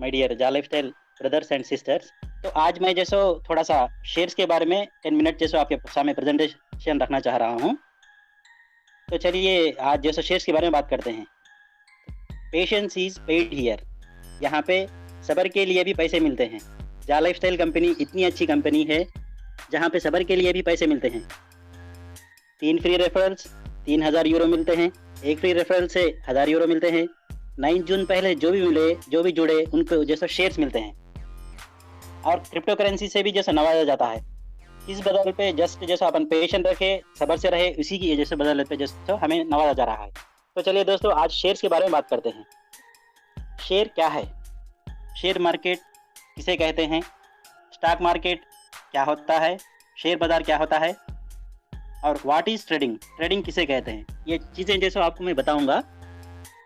My dear जा lifestyle brothers and sisters. तो आज मैं जैसो थोड़ा सा शेयर्स के बारे में 10 मिनट जैसो आपके सामने प्रेजेंटेशन रखना चाह रहा हूँ। तो चलिए आज जैसो शेयर्स के बारे में बात करते हैं। Patience is paid here. यहाँ पे सब्र के लिए भी पैसे मिलते हैं। जा लाइफस्टाइल कंपनी इतनी अच्छी कंपनी है जहाँ पे सब्र के लिए भी पैसे मिलते हैं। 3 फ्री रेफरल्स 3000 यूरो मिलते हैं। 1 फ्री रेफरल से 1000 यूरो मिलते हैं। 9 जून पहले जो भी मिले जो भी जुड़े उनको जैसे शेयर्स मिलते हैं। और क्रिप्टो करेंसी से भी जैसे नवाजा जाता है। इस बदल पे जस्ट जैसा अपन पेशेंट रखे सब्र से रहे उसी की जैसे बदल पे जैसे हमें नवाजा जा रहा है। तो चलिए दोस्तों आज शेयर्स के बारे में बात करते हैं। शेयर क्या है? शेयर मार्केट किसे कहते हैं? स्टॉक मार्केट क्या होता है? शेयर बाजार क्या होता है? और व्हाट इज ट्रेडिंग? ट्रेडिंग किसे कहते हैं? ये चीज़ें जैसे आपको मैं बताऊंगा।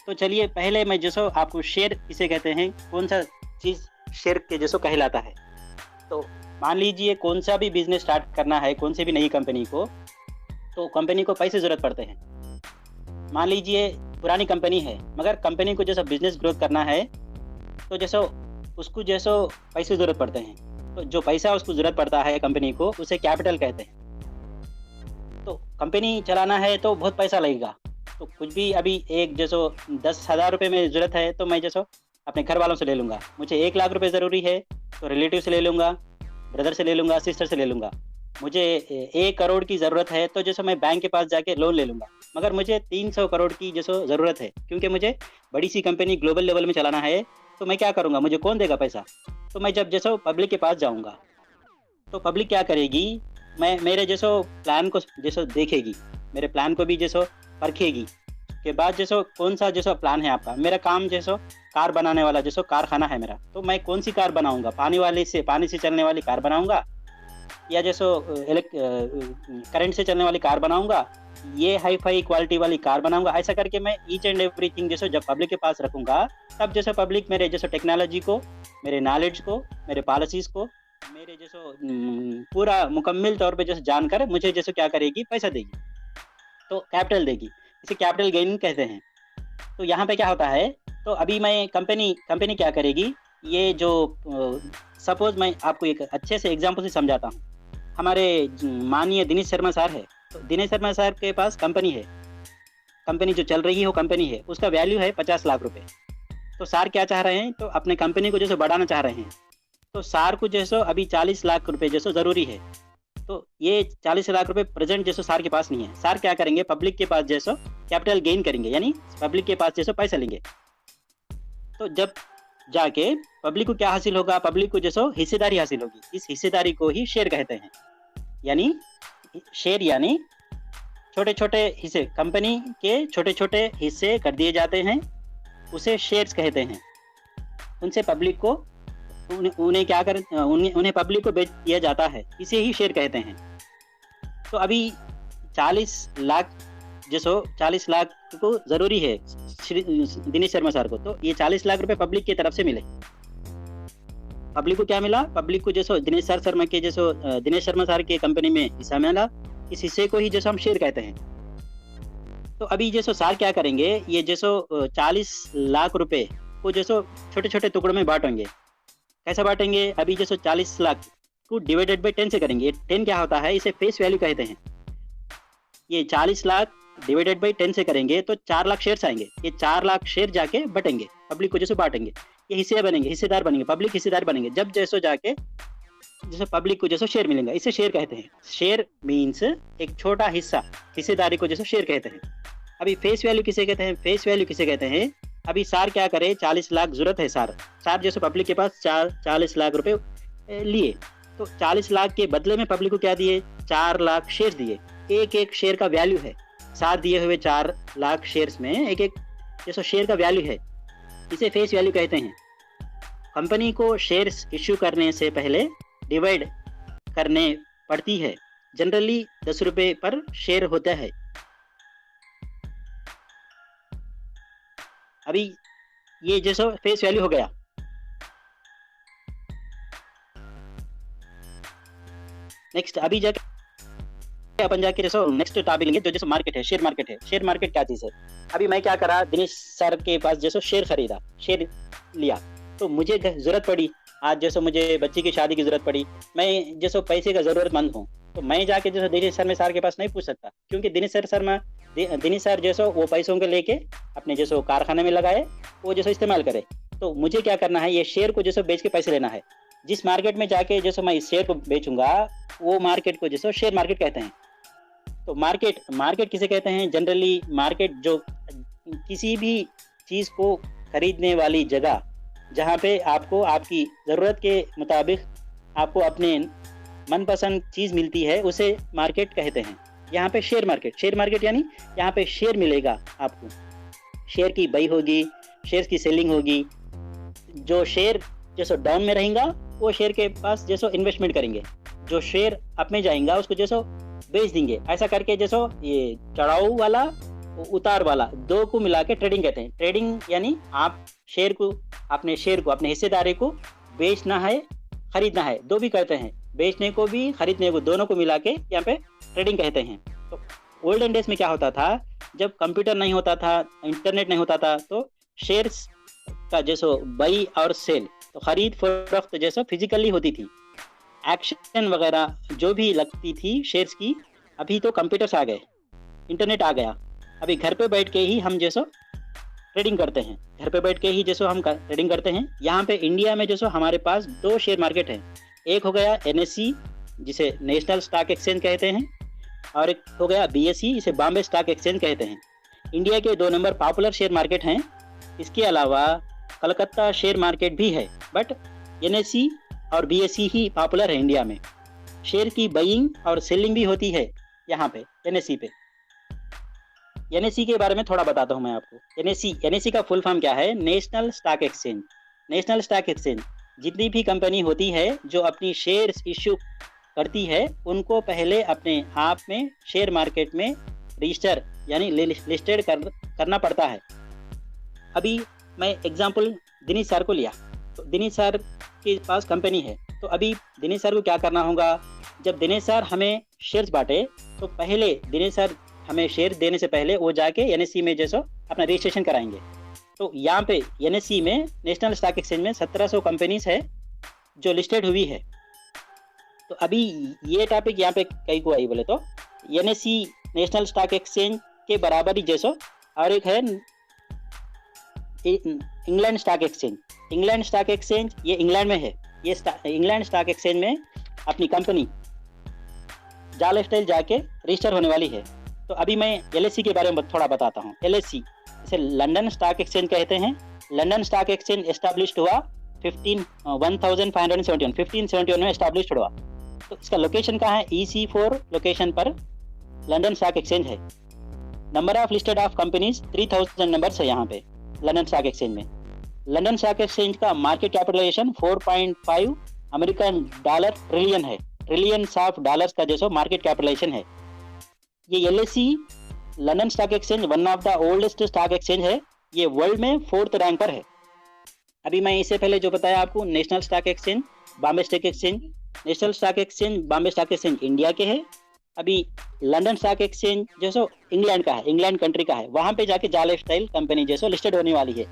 तो चलिए पहले मैं जैसो आपको शेयर किसे कहते हैं, कौन सा चीज़ शेयर के जैसो कहलाता है। तो मान लीजिए कौन सा भी बिजनेस स्टार्ट करना है, कौन सी भी नई कंपनी को, तो कंपनी को पैसे ज़रूरत पड़ते हैं। मान लीजिए पुरानी कंपनी है मगर कंपनी को जैसा बिजनेस ग्रोथ करना है तो जैसो उसको जैसो पैसे ज़रूरत पड़ते हैं। तो जो पैसा उसको ज़रूरत पड़ता है कंपनी को उसे कैपिटल कहते हैं। तो कंपनी चलाना है तो बहुत पैसा लगेगा। तो कुछ भी अभी एक जैसो 10,000 रुपये में ज़रूरत है तो मैं जैसो अपने घर वालों से ले लूँगा। मुझे 1 लाख रुपए ज़रूरी है तो रिलेटिव से ले लूँगा, ब्रदर से ले लूँगा, सिस्टर से ले लूँगा। मुझे 1 करोड़ की ज़रूरत है तो जैसे मैं बैंक के पास जाके लोन ले लूँगा। मगर मुझे 300 करोड़ की जैसो ज़रूरत है क्योंकि मुझे बड़ी सी कंपनी ग्लोबल लेवल में चलाना है। तो मैं क्या करूँगा, मुझे कौन देगा पैसा? तो मैं जब जैसो पब्लिक के पास जाऊँगा तो पब्लिक क्या करेगी, मैं मेरे जैसो प्लान को जैसो देखेगी, मेरे प्लान को भी जैसो परखेगी के बाद जैसो कौन सा जैसो प्लान है आपका। मेरा काम जैसो कार बनाने वाला जैसो कारखाना है मेरा, तो मैं कौन सी कार बनाऊंगा, पानी से चलने वाली कार बनाऊंगा या जैसो करंट से चलने वाली कार बनाऊंगा, ये हाई फाई क्वालिटी वाली कार बनाऊंगा। ऐसा करके मैं ईच एंड एवरीथिंग जैसो जब पब्लिक के पास रखूंगा तब जैसो पब्लिक मेरे जैसो टेक्नोलॉजी को, मेरे नॉलेज को, मेरे पॉलिसीज को, मेरे जैसो पूरा मुकम्मल तौर पे जैसे जानकर मुझे जैसे क्या करेगी, पैसा देगी, तो कैपिटल देगी। इसे कैपिटल गेन कहते हैं। तो यहाँ पे क्या होता है, तो अभी मैं कंपनी क्या करेगी, ये जो सपोज मैं आपको एक अच्छे से एग्जांपल से समझाता हूँ। हमारे माननीय दिनेश शर्मा सर है, तो दिनेश शर्मा सर के पास कंपनी है, कंपनी जो चल रही है वो कंपनी है, उसका वैल्यू है 50 लाख रुपए। तो सर क्या चाह रहे हैं, तो अपने कंपनी को जैसे बढ़ाना चाह रहे हैं। तो सर को जैसो अभी 40 लाख रुपए जैसो ज़रूरी है। तो ये 40 लाख रुपए प्रेजेंट जैसो सार के पास नहीं है। सार क्या करेंगे, पब्लिक के पास जैसो कैपिटल गेन करेंगे, यानी पब्लिक के पास जैसो पैसा लेंगे। तो जब जाके पब्लिक को क्या हासिल होगा, पब्लिक को जैसो हिस्सेदारी हासिल होगी। इस हिस्सेदारी को ही शेयर कहते हैं। यानी शेयर यानी छोटे छोटे हिस्से, कंपनी के छोटे छोटे हिस्से कर दिए जाते हैं, उसे शेयर्स कहते हैं। उनसे पब्लिक को उन्हें क्या कर उन्हें पब्लिक को बेच दिया जाता है, इसे ही शेयर कहते हैं। तो अभी 40 लाख जैसो 40 लाख को ज़रूरी है दिनेश शर्मा सर को, तो ये 40 लाख रुपए पब्लिक की तरफ से मिले। पब्लिक को क्या मिला, पब्लिक को जैसो दिनेश शर्मा सर के कंपनी में हिस्सा मिला। इस हिस्से को ही जैसो हम शेयर कहते हैं। तो अभी जैसो सर क्या करेंगे, ये जैसो 40 लाख रुपए को जैसो छोटे छोटे टुकड़ों में बांटेंगे। कैसे बांटेंगे, अभी जैसे 40 लाख को डिवाइडेड बाई 10 से करेंगे। 10 क्या होता है, इसे फेस वैल्यू कहते हैं। ये 40 लाख डिवाइडेड बाई 10 से करेंगे तो 4 लाख शेयर्स आएंगे। ये 4 लाख शेयर जाके बटेंगे, पब्लिक को जैसे बांटेंगे, ये हिस्से बनेंगे, हिस्सेदार बनेंगे, पब्लिक हिस्सेदार बनेंगे। जब जैसो जाके जैसे पब्लिक को जैसे शेयर मिलेंगे, इसे शेयर कहते हैं। शेयर मीन्स एक छोटा हिस्सा, हिस्सेदारी को जैसे शेयर कहते हैं। अभी फेस वैल्यू किसे कहते हैं, फेस वैल्यू किसे कहते हैं, अभी सार क्या करे, 40 लाख जरूरत है। सार जैसे पब्लिक के पास 40 लाख रुपए लिए, तो 40 लाख के बदले में पब्लिक को क्या दिए, 4 लाख शेयर दिए। एक एक शेयर का वैल्यू है, सार दिए हुए 4 लाख शेयर्स में एक एक जैसे शेयर का वैल्यू है, इसे फेस वैल्यू कहते हैं। कंपनी को शेयर्स इश्यू करने से पहले डिवाइड करने पड़ती है। जनरली 10 रुपए पर शेयर होता है। अभी ये जैसो फेस वैल्यू हो गया। नेक्स्ट अभी जाके अपन जाके जैसो नेक्स्ट टॉपिक लेंगे जो जैसो मार्केट है, शेयर मार्केट है। शेयर मार्केट क्या चीज़ है, अभी मैं क्या करा, दिनेश सर के पास जैसो शेयर खरीदा, शेयर लिया। तो मुझे ज़रूरत पड़ी, आज जैसे मुझे बच्ची की शादी की ज़रूरत पड़ी, मैं जैसे पैसे का ज़रूरतमंद हूँ, तो मैं जाके जैसे दिनेश शर्मा सर के पास नहीं पूछ सकता, क्योंकि दिनेश सर जैसे वो पैसों को लेके अपने जैसे कारखाने में लगाए, वो जैसे इस्तेमाल करे। तो मुझे क्या करना है, ये शेयर को जैसे बेच के पैसे लेना है। जिस मार्केट में जाके जैसे मैं इस शेयर को बेचूंगा, वो मार्केट को जैसे शेयर मार्केट कहते हैं। तो मार्केट मार्केट किसे कहते हैं? जनरली मार्केट जो किसी भी चीज़ को खरीदने वाली जगह, जहाँ पे आपको आपकी ज़रूरत के मुताबिक आपको अपने मनपसंद चीज़ मिलती है, उसे मार्केट कहते हैं। यहाँ पे शेयर मार्केट यानी यहाँ पे शेयर मिलेगा आपको, शेयर की बाई होगी, शेयर की सेलिंग होगी। जो शेयर जैसे डाउन में रहेगा, वो शेयर के पास जैसे इन्वेस्टमेंट करेंगे, जो शेयर अप में जाएगा उसको जैसे बेच देंगे। ऐसा करके जैसे ये चढ़ाऊ वाला उतार वाला दो को मिला के ट्रेडिंग कहते हैं। ट्रेडिंग यानी आप अपने हिस्सेदारी को बेचना है, खरीदना है, दो भी कहते हैं, बेचने को भी खरीदने को, दोनों को मिला के यहाँ पे ट्रेडिंग कहते हैं। तो ओल्डन डेज में क्या होता था, जब कंप्यूटर नहीं होता था, इंटरनेट नहीं होता था, तो शेयर्स का जैसे बाई और सेल, तो खरीद फरोख्त जैसे फिजिकली होती थी, एक्शन वगैरह जो भी लगती थी शेयर्स की। अभी तो कंप्यूटर्स आ गए, इंटरनेट आ गया, अभी घर पे बैठ के ही हम जैसे ट्रेडिंग करते हैं, घर पे बैठ के ही जैसे हम ट्रेडिंग करते हैं। यहाँ पे इंडिया में जैसे हमारे पास दो शेयर मार्केट हैं, एक हो गया NSE जिसे नेशनल स्टॉक एक्सचेंज कहते हैं, और एक हो गया BSE जिसे बॉम्बे स्टॉक एक्सचेंज कहते हैं। इंडिया के 2 नंबर पॉपुलर शेयर मार्केट हैं। इसके अलावा कलकत्ता शेयर मार्केट भी है, बट NSE और BSE ही पॉपुलर है इंडिया में। शेयर की बाइंग और सेलिंग भी होती है यहाँ पे NSE पे। NSE के बारे में थोड़ा बताता हूँ मैं आपको। NSE का फुल फॉर्म क्या है? National stock exchange. National stock exchange जितनी भी कंपनी होती है जो अपनी शेयर्स इश्यू करती है, उनको पहले अपने आप में शेयर मार्केट में रजिस्टर यानी लिस्टेड करना पड़ता है। अभी मैं एग्जांपल दिनेश सर को लिया, तो दिनेश सर के पास कंपनी है, तो अभी दिनेश सर को क्या करना होगा, जब दिनेश सर हमें शेयर्स बांटे, तो पहले दिनेश सर हमें शेयर देने से पहले वो जाके NSE में जैसे अपना रजिस्ट्रेशन कराएंगे। तो यहाँ पे NSE में, नेशनल स्टॉक एक्सचेंज में 1700 कंपनीज है जो लिस्टेड हुई है। तो अभी ये टॉपिक यहाँ पे कई को आई बोले तो NSE नेशनल स्टॉक एक्सचेंज के बराबर ही जैसो, और एक है England stock exchange. England stock exchange ये इंग्लैंड में है। ये इंग्लैंड स्टॉक एक्सचेंज में अपनी कंपनी जाल स्टाइल जाके रजिस्टर होने वाली है। तो अभी मैं LSE के बारे में थोड़ा बताता हूँ। LSE इसे लंदन स्टॉक एक्सचेंज कहते हैं। लंदन स्टॉक एक्सचेंज एस्टैब्लिश्ड हुआ 1571 में एस्टैब्लिश्ड हुआ। तो इसका लोकेशन कहाँ है? EC4 लोकेशन पर लंदन स्टॉक एक्सचेंज है। Number of listed of companies 3000 numbers है यहाँ पे लंदन स्टॉक एक्सचेंज में। लंदन स्टॉक एक्सचेंज का market capitalisation 4.5 American dollar trillion है। ट्रिलियंस ऑफ डॉलर्स का जैसे मार्केट कैपिटलाइजेशन है। ये LSE London stock exchange one of the oldest stock exchange है। ये वर्ल्ड में 4th रैंक पर है। अभी मैं इससे पहले जो बताया आपको, national stock exchange, Bombay stock exchange, national stock exchange, Bombay stock exchange India के है। अभी लंदन स्टॉक एक्सचेंज जैसे इंग्लैंड का है, इंग्लैंड कंट्री का है। वहाँ पे जाके जाल स्टाइल कंपनी जैसे लिस्टेड होने वाली है।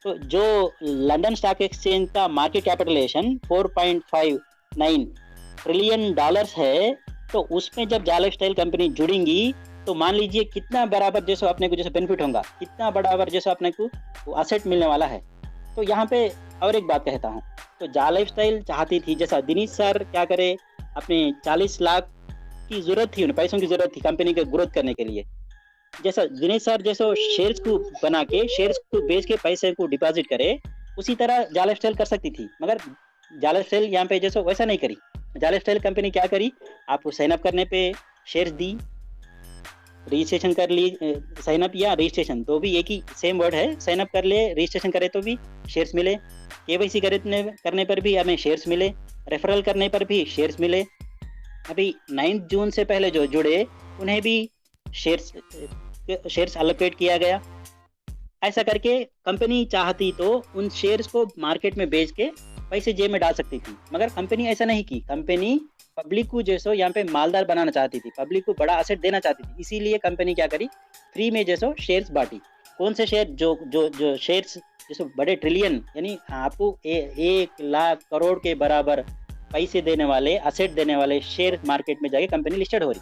तो जो लंदन स्टॉक एक्सचेंज का मार्केट कैपिटलाइजेशन 4.59 ट्रिलियन डॉलर्स है, तो उसमें जब जाल स्टाइल कंपनी जुड़ेंगी, तो मान लीजिए कितना बराबर जैसे अपने को जैसे बेनिफिट होगा, कितना बराबर जैसे अपने को असेट मिलने वाला है। तो यहाँ पे और एक बात कहता हूँ, तो जाल स्टाइल चाहती थी, जैसा दिनेश सर क्या करे, अपने 40 लाख की जरूरत थी, उन्हें पैसों की जरूरत थी कंपनी के ग्रोथ करने के लिए। जैसा दिनेश सर जैसे शेयर्स को बना के, शेयर्स को बेच के पैसे को डिपॉजिट करे, उसी तरह जाल स्टाइल कर सकती थी। मगर जाल स्टाइल यहाँ पे जैसे वैसा नहीं करी। जाल स्टाइल कंपनी क्या करी, आपको साइन अप करने पे शेयर्स दी, रजिस्ट्रेशन कर ली, साइन अप या रजिस्ट्रेशन तो भी एक ही सेम वर्ड है। साइन अप कर ले, रजिस्ट्रेशन करे तो भी शेयर्स मिले, KYC करने पर भी हमें शेयर्स मिले, रेफरल करने पर भी शेयर्स मिले। अभी 9 जून से पहले जो जुड़े उन्हें भी शेयर्स अलोकेट किया गया। ऐसा करके कंपनी चाहती तो उन शेयर्स को मार्केट में बेच के पैसे जेब में डाल सकती थी, मगर कंपनी ऐसा नहीं की। कंपनी पब्लिक को जैसो यहाँ पे मालदार बनाना चाहती थी, पब्लिक को बड़ा असेट देना चाहती थी। इसीलिए कंपनी क्या करी, फ्री में जैसो शेयर्स बांटी। कौन से शेयर जो जो जो शेयर्स जैसे बड़े ट्रिलियन यानी आपको 1 लाख करोड़ के बराबर पैसे देने वाले, असेट देने वाले शेयर मार्केट में जाके कंपनी लिस्टेड हो रही।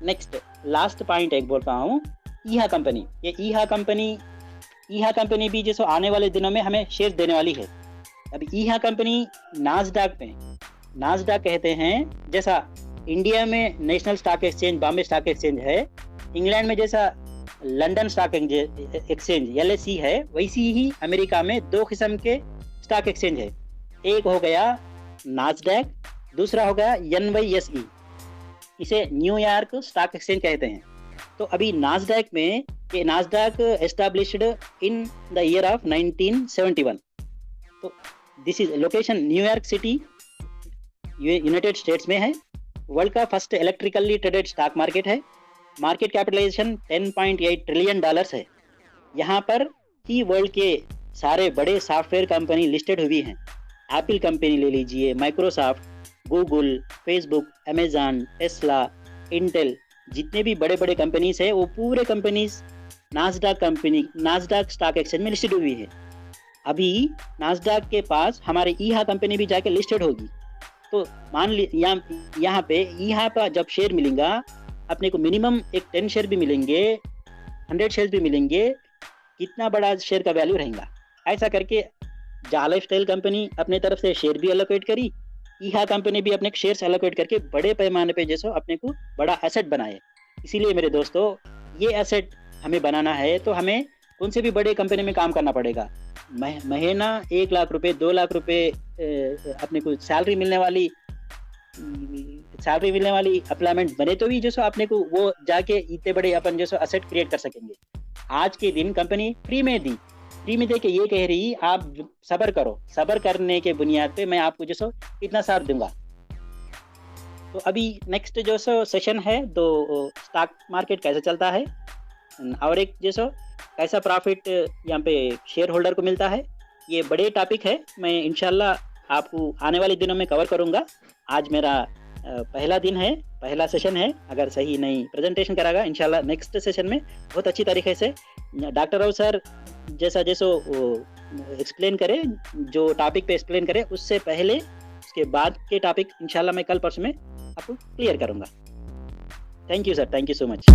नेक्स्ट लास्ट पॉइंट एक बोलता हूँ, ईहा कंपनी। ये ईहा कंपनी भी जैसे आने वाले दिनों में हमें शेयर देने वाली है। अब ईहा कंपनी नास्डैक कहते हैं, जैसा इंडिया में national stock exchange Bombay stock exchange है, इंग्लैंड में जैसा लंदन स्टॉक एक्सचेंज LSE है, वैसी ही अमेरिका में 2 किस्म के स्टॉक एक्सचेंज है। एक हो गया नास्डैक, दूसरा हो गया NYSE। इसे न्यूयॉर्क स्टॉक एक्सचेंज कहते हैं। तो अभी नास्डैक में, ये Nasdaq established in the year of 1971। तो this is location New York city, United states में है। वर्ल्ड का first electrically traded stock market है। मार्केट कैपिटलाइजेशन $10.8 ट्रिलियन है। यहाँ पर ही वर्ल्ड के सारे बड़े सॉफ्टवेयर कंपनी लिस्टेड हुई हैं। एप्पल कंपनी ले लीजिए, Microsoft, Google, Facebook, Amazon, Tesla, Intel, जितने भी बड़े बड़े कंपनीज है वो पूरे कंपनीज नास्डैक स्टॉक एक्सचेंज में लिस्टेड हुई है। अभी नास्डैक के पास हमारे ईहा कंपनी भी जाके लिस्टेड होगी। तो मान ली यहाँ पे ईहा का जब शेयर मिलेगा, अपने को मिनिमम एक 10 शेयर भी मिलेंगे, 100 शेयर भी मिलेंगे, कितना बड़ा शेयर का वैल्यू रहेगा। ऐसा करके जा लाइफस्टाइल कंपनी अपने तरफ से शेयर भी एलोकेट करी, ईहा कंपनी भी अपने शेयर्स एलोकेट करके बड़े पैमाने पे जैसे अपने को बड़ा एसेट बनाए। इसीलिए मेरे दोस्तों, ये एसेट हमें बनाना है तो हमें कौन से भी बड़े कंपनी में काम करना पड़ेगा। महीना 1 लाख रुपए, 2 लाख रुपए अपने को सैलरी मिलने वाली अप्लायमेंट बने तो भी जो सो अपने को वो जाके इतने बड़े अपन जो सो एसेट क्रिएट कर सकेंगे। आज के दिन कंपनी फ्री में दे के ये कह रही, आप सब्र करो, सब्र करने के बुनियाद पे मैं आपको जो सो इतना साथ दूंगा। तो अभी नेक्स्ट जो सो सेशन है, तो स्टॉक मार्केट कैसे चलता है और एक जो सो कैसा प्रॉफिट यहाँ पे शेयर होल्डर को मिलता है, ये बड़े टॉपिक है। मैं इंशाल्लाह आपको आने वाले दिनों में कवर करूँगा। आज मेरा पहला दिन है, पहला सेशन है। अगर सही नहीं प्रेजेंटेशन करागा, इंशाल्लाह नेक्स्ट सेशन में बहुत अच्छी तरीके से डॉक्टर राव सर जैसा एक्सप्लेन करे, जो टॉपिक पे एक्सप्लेन करे, उससे पहले उसके बाद के टॉपिक इंशाल्लाह मैं कल परसों में आपको क्लियर करूँगा। Thank you sir, thank you so much.